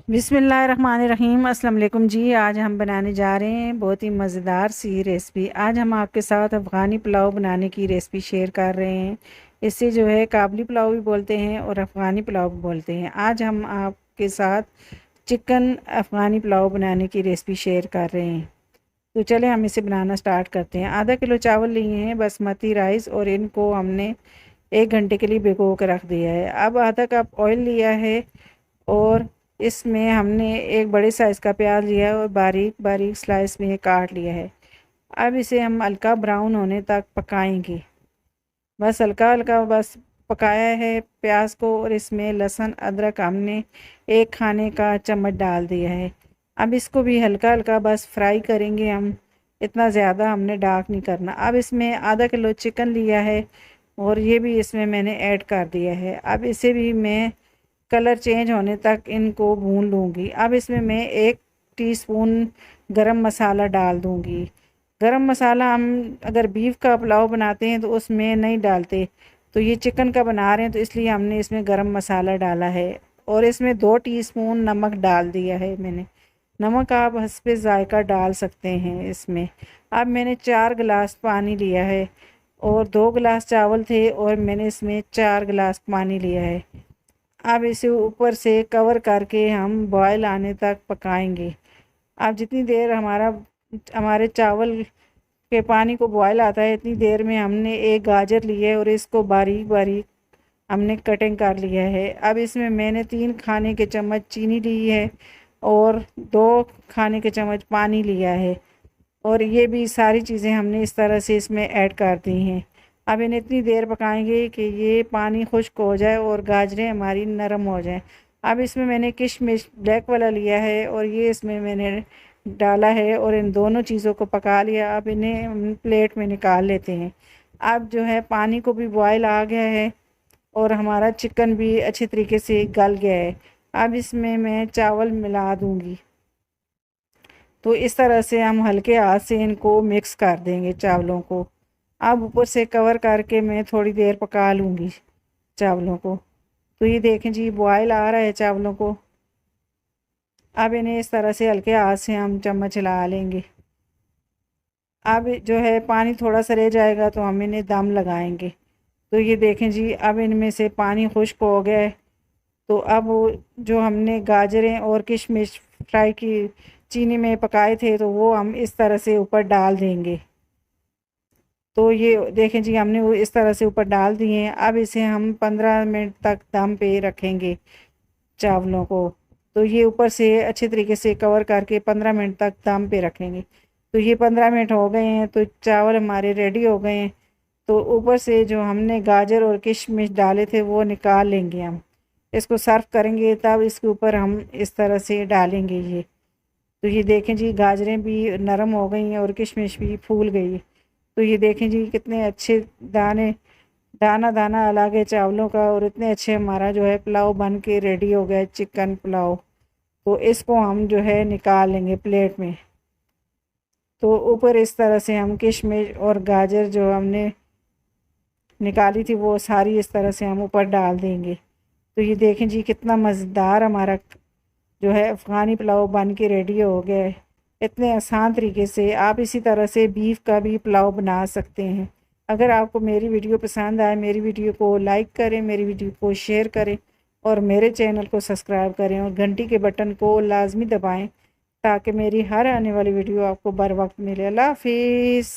बिस्मिल्लाहिर्रहमानिर्रहीम। अस्सलाम वालेकुम जी। आज हम बनाने जा रहे हैं बहुत ही मज़ेदार सी रेसिपी। आज हम आपके साथ अफ़गानी पुलाव बनाने की रेसिपी शेयर कर रहे हैं। इसे जो है काबली पुलाव भी बोलते हैं और अफ़गानी पुलाव भी बोलते हैं। आज हम आपके साथ चिकन अफ़गानी पुलाव बनाने की रेसिपी शेयर कर रहे हैं। तो चलें हम इसे बनाना स्टार्ट करते हैं। आधा किलो चावल लिए हैं बासमती राइस, और इनको हमने 1 घंटे के लिए भिगो कर रख दिया है। अब आधा कप ऑयल लिया है और इसमें हमने एक बड़े साइज़ का प्याज लिया है और बारीक बारीक स्लाइस में काट लिया है। अब इसे हम हल्का ब्राउन होने तक पकाएंगे। बस हल्का हल्का बस पकाया है प्याज को, और इसमें लहसुन अदरक हमने 1 खाने का चम्मच डाल दिया है। अब इसको भी हल्का हल्का बस फ्राई करेंगे हम, इतना ज़्यादा हमने डार्क नहीं करना। अब इसमें आधा किलो चिकन लिया है और ये भी इसमें मैंने ऐड कर दिया है। अब इसे भी मैं कलर चेंज होने तक इनको भून लूँगी। अब इसमें मैं 1 टीस्पून गरम मसाला डाल दूँगी। गरम मसाला हम अगर बीफ का पुलाव बनाते हैं तो उसमें नहीं डालते, तो ये चिकन का बना रहे हैं तो इसलिए हमने इसमें गरम मसाला डाला है। और इसमें 2 टीस्पून नमक डाल दिया है मैंने। नमक आप हस्बे ज़ायका डाल सकते हैं इसमें। अब मैंने 4 गिलास पानी लिया है और 2 गिलास चावल थे और मैंने इसमें 4 गिलास पानी लिया है। अब इसे ऊपर से कवर करके हम बॉयल आने तक पकाएंगे। अब जितनी देर हमारे चावल के पानी को बॉयल आता है, इतनी देर में हमने एक गाजर लिया है और इसको बारीक बारीक हमने कटिंग कर लिया है। अब इसमें मैंने 3 खाने के चम्मच चीनी ली है और 2 खाने के चम्मच पानी लिया है, और ये भी सारी चीज़ें हमने इस तरह से इसमें ऐड कर दी हैं। अब इन्हें इतनी देर पकाएंगे कि ये पानी खुश्क हो जाए और गाजरें हमारी नरम हो जाएं। अब इसमें मैंने किशमिश ब्लैक वाला लिया है और ये इसमें मैंने डाला है और इन दोनों चीज़ों को पका लिया। अब इन्हें हम प्लेट में निकाल लेते हैं। अब जो है पानी को भी बॉयल आ गया है और हमारा चिकन भी अच्छे तरीके से गल गया है। अब इसमें मैं चावल मिला दूँगी। तो इस तरह से हम हल्के हाथ से इनको मिक्स कर देंगे चावलों को। अब ऊपर से कवर करके मैं थोड़ी देर पका लूँगी चावलों को। तो ये देखें जी, बॉयल आ रहा है चावलों को। अब इन्हें इस तरह से हल्के हाथ से हम चम्मच हिला लेंगे। अब जो है पानी थोड़ा सा रह जाएगा तो हम इन्हें दम लगाएंगे। तो ये देखें जी, अब इनमें से पानी खुश्क हो गया है। तो अब जो हमने गाजरें और किशमिश फ्राई की चीनी में पकाए थे तो वो हम इस तरह से ऊपर डाल देंगे। तो ये देखें जी, हमने वो इस तरह से ऊपर डाल दिए हैं। अब इसे हम 15 मिनट तक दम पे रखेंगे चावलों को। तो ये ऊपर से अच्छे तरीके से कवर करके 15 मिनट तक दम पे रखेंगे। तो ये 15 मिनट हो गए हैं तो चावल हमारे रेडी हो गए हैं। तो ऊपर से जो हमने गाजर और किशमिश डाले थे वो निकाल लेंगे हम। इसको सर्व करेंगे तब इसके ऊपर हम इस तरह से डालेंगे ये। तो ये देखें जी, गाजरें भी नरम हो गई हैं और किशमिश भी फूल गई है। तो ये देखें जी, कितने अच्छे दाने दाना दाना अलग है चावलों का, और इतने अच्छे हमारा जो है पुलाव बन के रेडी हो गया है, चिकन पुलाव। तो इसको हम जो है निकाल लेंगे प्लेट में। तो ऊपर इस तरह से हम किशमिश और गाजर जो हमने निकाली थी वो सारी इस तरह से हम ऊपर डाल देंगे। तो ये देखें जी, कितना मज़ेदार हमारा जो है अफ़गानी पुलाव बन के रेडी हो गया है। इतने आसान तरीके से आप इसी तरह से बीफ का भी पुलाव बना सकते हैं। अगर आपको मेरी वीडियो पसंद आए, मेरी वीडियो को लाइक करें, मेरी वीडियो को शेयर करें और मेरे चैनल को सब्सक्राइब करें और घंटी के बटन को लाजमी दबाएं ताकि मेरी हर आने वाली वीडियो आपको बर वक्त मिले। अल्लाह हाफिज़।